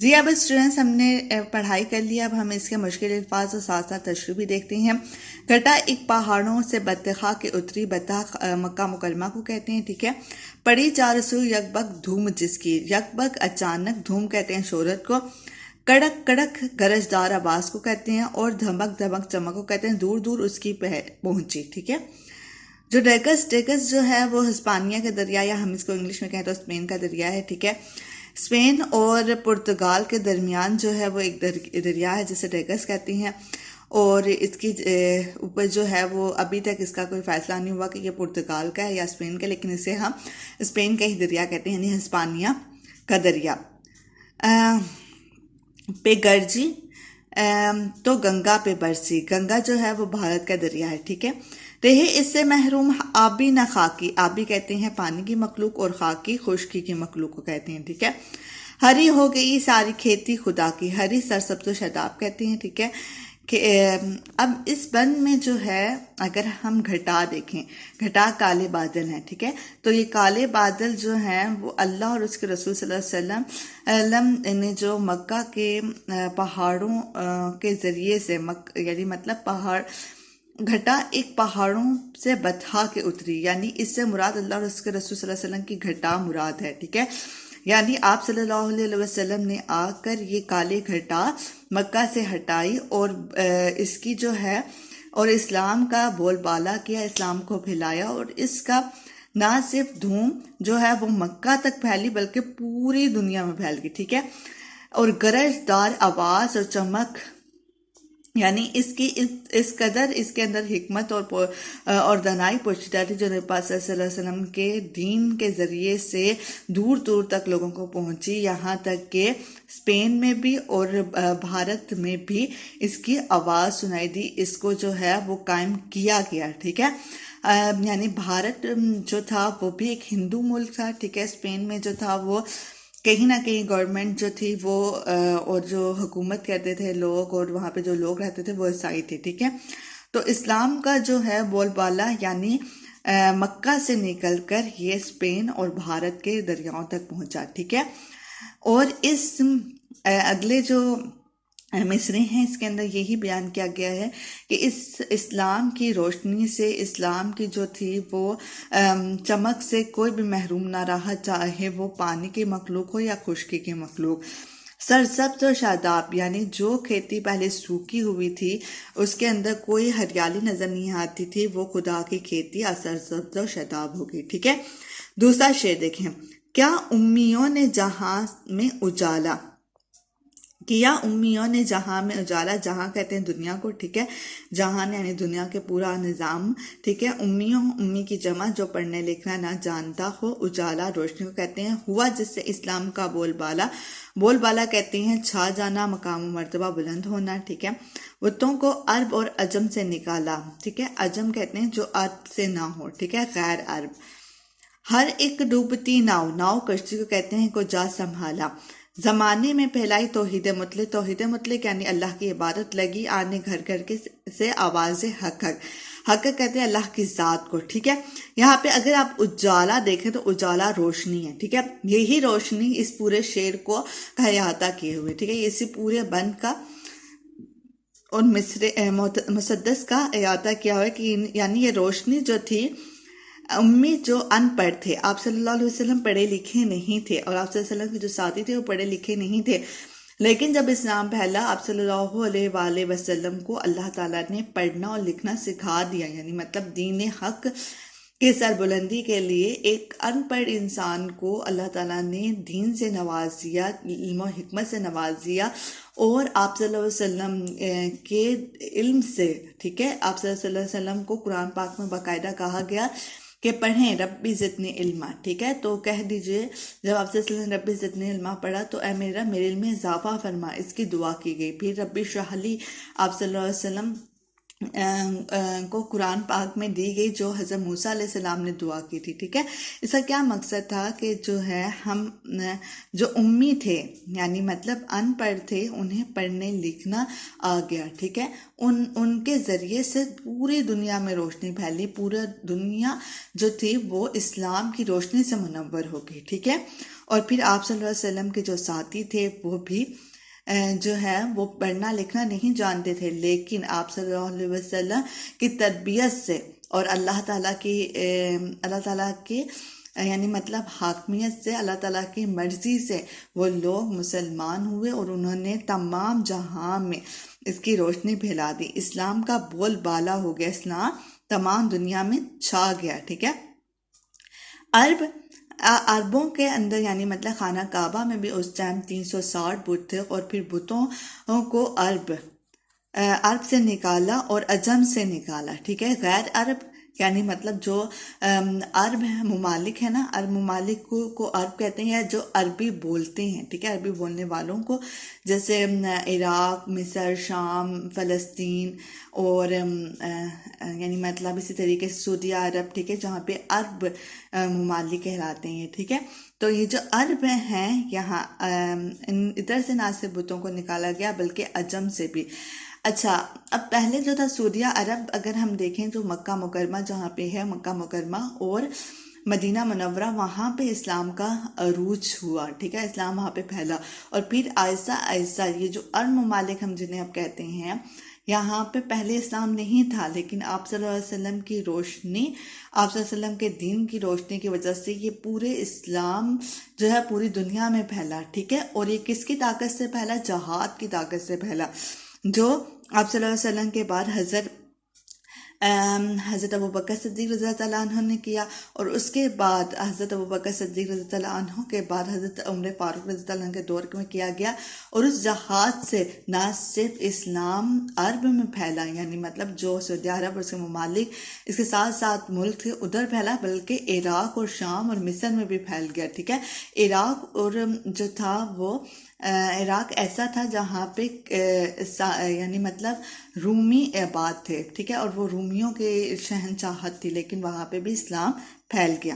جی اب اسٹوڈنٹس ہم نے پڑھائی کر لیا، اب ہم اس کے مشکل الفاظ اور ساتھ ساتھ تشریح بھی دیکھتے ہیں۔ گھٹا ایک پہاڑوں سے بطخا کے اتری بطخ مکہ مکرمہ کو کہتے ہیں، ٹھیک ہے۔ پڑی چار سو یک بک دھوم جس کی، یک بک اچانک، دھوم کہتے ہیں شہرت کو، کڑک کڑک گرجدار آواز کو کہتے ہیں، اور دھمک دھمک چمک کو کہتے ہیں دور دور اس کی پہنچی، ٹھیک ہے۔ جو ڈیگس جو ہے وہ ہسپانیہ کا دریا، یا ہم اس کو انگلش میں کہیں تو اسپین کا دریا ہے، ٹھیک ہے۔ اسپین اور پرتگال کے درمیان جو ہے وہ ایک دریا ہے جسے ڈیگس کہتے ہیں، اور اس کی اوپر جو ہے وہ ابھی تک اس کا کوئی فیصلہ نہیں ہوا کہ یہ پرتگال کا ہے یا اسپین کا، لیکن اسے ہم اسپین کا ہی دریا کہتے ہیں، یعنی ہسپانیہ کا دریا۔ پہ گرجی تو گنگا پہ برسی، گنگا جو ہے وہ بھارت کا دریا ہے، ٹھیک ہے۔ رہے اس سے محروم آبی نہ خاکی، آبی کہتے ہیں پانی کی مخلوق، اور خاکی خشکی کی مخلوق کو کہتے ہیں، ٹھیک ہے۔ ہری ہو گئی ساری کھیتی خدا کی، ہری سرسبز و شاداب کہتے ہیں، ٹھیک ہے۔ کہ اب اس بند میں جو ہے اگر ہم گھٹا دیکھیں، گھٹا کالے بادل ہیں، ٹھیک ہے۔ تو یہ کالے بادل جو ہیں وہ اللہ اور اس کے رسول صلی اللہ علیہ وسلم نے جو مکہ کے پہاڑوں کے ذریعے سے یعنی مطلب پہاڑ گھٹا ایک پہاڑوں سے بطخا کے اتری، یعنی اس سے مراد اللہ اور اس کے رسول صلی اللہ علیہ وسلم کی گھٹا مراد ہے، ٹھیک ہے۔ یعنی آپ صلی اللہ علیہ وسلم نے آ کر یہ کالے گھٹا مکہ سے ہٹائی، اور اس کی جو ہے اور اسلام کا بول بالا کیا، اسلام کو پھیلایا، اور اس کا نہ صرف دھوم جو ہے وہ مکہ تک پھیلی بلکہ پوری دنیا میں پھیل گئی، ٹھیک ہے۔ اور گرج دار آواز اور چمک، یعنی اس قدر اس کے اندر حکمت اور دانائی پوشیدہ تھی جو نبی پاک صلی اللہ علیہ وسلم کے دین کے ذریعے سے دور دور تک لوگوں کو پہنچی، یہاں تک کہ اسپین میں بھی اور بھارت میں بھی اس کی آواز سنائی دی، اس کو جو ہے وہ قائم کیا گیا، ٹھیک ہے۔ یعنی بھارت جو تھا وہ بھی ایک ہندو ملک تھا، ٹھیک ہے۔ اسپین میں جو تھا وہ کہیں نہ کہیں گورنمنٹ جو تھی وہ اور جو حکومت کرتے تھے لوگ، اور وہاں پہ جو لوگ رہتے تھے وہ عیسائی تھے، ٹھیک ہے۔ تو اسلام کا جو ہے بول بالا یعنی مکہ سے نکل کر یہ اسپین اور بھارت کے دریاؤں تک پہنچا، ٹھیک ہے۔ اور اس اگلے جو مصرے ہیں اس کے اندر یہی بیان کیا گیا ہے کہ اس اسلام کی روشنی سے، اسلام کی جو تھی وہ چمک سے کوئی بھی محروم نہ رہا، چاہے وہ پانی کی مخلوق ہو یا خشکی کی مخلوق۔ سرسبز و شاداب، یعنی جو کھیتی پہلے سوکھی ہوئی تھی اس کے اندر کوئی ہریالی نظر نہیں آتی تھی، وہ خدا کی کھیتی سرسبز و شاداب ہوگی، ٹھیک ہے۔ دوسرا شعر دیکھیں، کیا امیوں نے جہاں میں اجالا کیا، امیوں نے جہاں میں اجالا، جہاں کہتے ہیں دنیا کو، ٹھیک ہے۔ جہاں یعنی دنیا کے پورا نظام، ٹھیک ہے۔ امیوں، امی کی جمع جو پڑھنے لکھنا نہ جانتا ہو، اجالا روشنی کو کہتے ہیں، ہوا جس سے اسلام کا بول بالا کہتے ہیں چھا جانا، مقام و مرتبہ بلند ہونا، ٹھیک ہے۔ بتوں کو عرب اور عجم سے نکالا، ٹھیک ہے۔ عجم کہتے ہیں جو عرب سے نہ ہو، ٹھیک ہے، غیر عرب۔ ہر ایک ڈوبتی ناؤ کشتی کو کہتے ہیں کو جا سنبھالا، زمانے میں پھیلائی توحید مطلق یعنی اللہ کی عبادت لگی آنے گھر گھر کے سے آواز حق کہتے ہیں اللہ کی ذات کو، ٹھیک ہے۔ یہاں پہ اگر آپ اجالا دیکھیں تو اجالا روشنی ہے، ٹھیک ہے۔ یہی روشنی اس پورے شعر کو احاطہ کیے ہوئے، ٹھیک ہے۔ اسی پورے بند کا اور مسدس کا احاطہ کیا ہوا ہے کہ یعنی یہ روشنی جو تھی، امی جو ان پڑھ تھے، آپ صلی اللہ علیہ وسلم پڑھے لکھے نہیں تھے، اور آپ صلی اللہ علیہ وسلم کے جو ساتھی تھے وہ پڑھے لکھے نہیں تھے، لیکن جب اسلام پھیلا آپ صلی اللہ علیہ وآلہ وسلم کو اللہ تعالیٰ نے پڑھنا اور لکھنا سکھا دیا، یعنی مطلب دین حق کے سربلندی کے لیے ایک ان پڑھ انسان کو اللہ تعالیٰ نے دین سے نواز دیا، علم و حکمت سے نواز دیا، اور آپ صلی اللہ علیہ وسلم کے علم سے، ٹھیک ہے۔ آپ صلی اللہ علیہ وسلم کو قرآن پاک میں باقاعدہ کہا گیا کہ پڑھیں ربی زدنی علما، ٹھیک ہے۔ تو کہہ دیجئے جب آپ صلی اللہ علیہ وسلم نے ربی زدنی علما پڑھا تو اے میرے علم میں اضافہ فرما، اس کی دعا کی گئی۔ پھر ربی اشرح لی آپ صلی اللہ علیہ وسلم کو قرآن پاک میں دی گئی جو حضرت موسیٰ علیہ السلام نے دعا کی تھی، ٹھیک ہے۔ اس کا کیا مقصد تھا کہ جو ہے ہم جو امی تھے یعنی مطلب ان پڑھ تھے انہیں پڑھنے لکھنا آ گیا، ٹھیک ہے۔ ان کے ذریعے سے پوری دنیا میں روشنی پھیلی، پورا دنیا جو تھی وہ اسلام کی روشنی سے منور ہو گئی، ٹھیک ہے۔ اور پھر آپ صلی اللہ علیہ وسلم کے جو ساتھی تھے وہ بھی جو ہے وہ پڑھنا لکھنا نہیں جانتے تھے، لیکن آپ صلی اللہ علیہ وسلم کی تربیت سے اور اللہ تعالیٰ کی یعنی مطلب حاکمیت سے، اللہ تعالیٰ کی مرضی سے وہ لوگ مسلمان ہوئے اور انہوں نے تمام جہاں میں اس کی روشنی پھیلا دی۔ اسلام کا بول بالا ہو گیا، اسلام تمام دنیا میں چھا گیا، ٹھیک ہے۔ عربوں کے اندر یعنی مطلب خانہ کعبہ میں بھی اس ٹائم 360 بت تھے، اور پھر بتوں کو عرب سے نکالا اور عجم سے نکالا، ٹھیک ہے۔ غیر عرب یعنی مطلب جو عرب ممالک ہے نا، عرب ممالک کو عرب کہتے ہیں جو عربی بولتے ہیں، ٹھیک ہے، عربی بولنے والوں کو، جیسے عراق، مصر، شام، فلسطین اور یعنی مطلب اسی طریقے سے سعودی عرب، ٹھیک ہے، جہاں پہ عرب ممالک کہلاتے ہیں، ٹھیک ہے۔ تو یہ جو عرب ہیں یہاں ادھر سے نہ صرف بتوں کو نکالا گیا بلکہ عجم سے بھی۔ اچھا، اب پہلے جو تھا سعودیہ عرب، اگر ہم دیکھیں تو مکہ مکرمہ جہاں پہ ہے، مکہ مکرمہ اور مدینہ منورہ، وہاں پہ اسلام کا عروج ہوا، ٹھیک ہے، اسلام وہاں پہ پھیلا، اور پھر آہستہ آہستہ یہ جو عرب ممالک ہم جنہیں اب کہتے ہیں، یہاں پہ پہلے اسلام نہیں تھا، لیکن آپ صلی اللہ علیہ وسلم کی روشنی، آپ صلی اللہ علیہ وسلم کے دین کی روشنی کی وجہ سے یہ پورے اسلام جو ہے پوری دنیا میں پھیلا، ٹھیک ہے۔ اور یہ کس کی طاقت سے پھیلا؟ جہاد کی طاقت سے پھیلا، جو آپ صلی اللہ علیہ وسلم کے بعد حضرت ابوبکر صدیق رضی اللہ عنہ نے کیا، اور اس کے بعد حضرت ابوبکر صدیق رضی اللہ عنہ کے بعد حضرت عمر فاروق رضی اللہ عنہ کے دور میں کیا گیا، اور اس جہاد سے نہ صرف اسلام عرب میں پھیلا، یعنی مطلب جو سعودی عرب اور اس کے ممالک، اس کے ساتھ ساتھ ملک تھے ادھر پھیلا، بلکہ عراق اور شام اور مصر میں بھی پھیل گیا، ٹھیک ہے۔ عراق اور جو تھا وہ عراق ایسا تھا جہاں پہ یعنی مطلب رومی آباد تھے، ٹھیک ہے، اور وہ رومیوں کے شہنشاہت تھی، لیکن وہاں پہ بھی اسلام پھیل گیا۔